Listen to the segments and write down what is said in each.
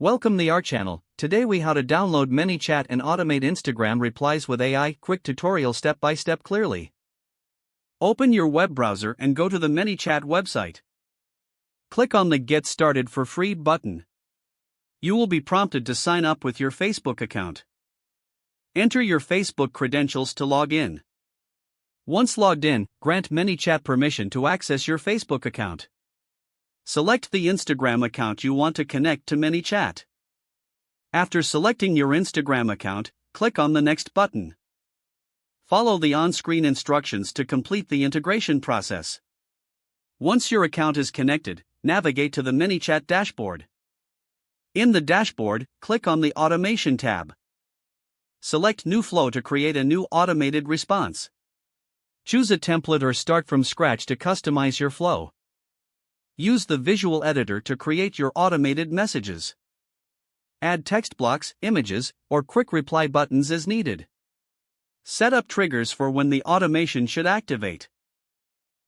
Welcome to our channel. Today we how to download ManyChat and automate Instagram replies with AI. Quick tutorial step by step clearly. Open your web browser and go to the ManyChat website. Click on the Get Started for Free button. You will be prompted to sign up with your Facebook account. Enter your Facebook credentials to log in. Once logged in, grant ManyChat permission to access your Facebook account. Select the Instagram account you want to connect to ManyChat. After selecting your Instagram account, click on the Next button. Follow the on-screen instructions to complete the integration process. Once your account is connected, navigate to the ManyChat dashboard. In the dashboard, click on the Automation tab. Select New Flow to create a new automated response. Choose a template or start from scratch to customize your flow. Use the visual editor to create your automated messages. Add text blocks, images, or quick reply buttons as needed. Set up triggers for when the automation should activate.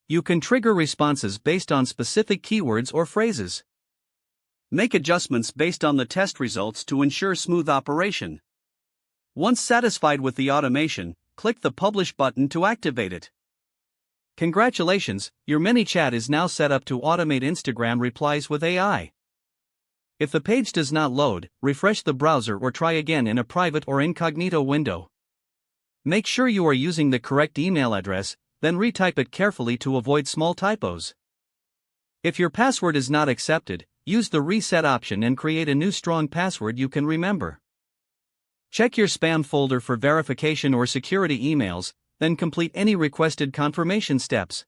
You can trigger responses based on specific keywords or phrases. Make adjustments based on the test results to ensure smooth operation. Once satisfied with the automation, click the Publish button to activate it. Congratulations, your ManyChat is now set up to automate Instagram replies with AI. If the page does not load, refresh the browser or try again in a private or incognito window. Make sure you are using the correct email address, then retype it carefully to avoid small typos. If your password is not accepted, use the reset option and create a new strong password you can remember. Check your spam folder for verification or security emails, then complete any requested confirmation steps.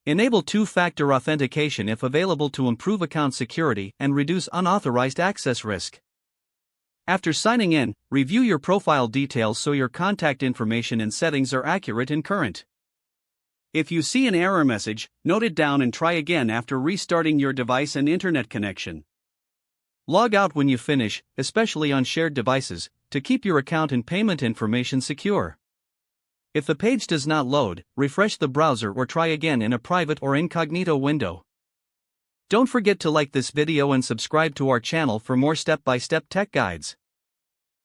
Enable two-factor authentication if available to improve account security and reduce unauthorized access risk. After signing in, review your profile details so your contact information and settings are accurate and current. If you see an error message, note it down and try again after restarting your device and internet connection. Log out when you finish, especially on shared devices, to keep your account and payment information secure. If the page does not load, refresh the browser or try again in a private or incognito window. Don't forget to like this video and subscribe to our channel for more step-by-step tech guides.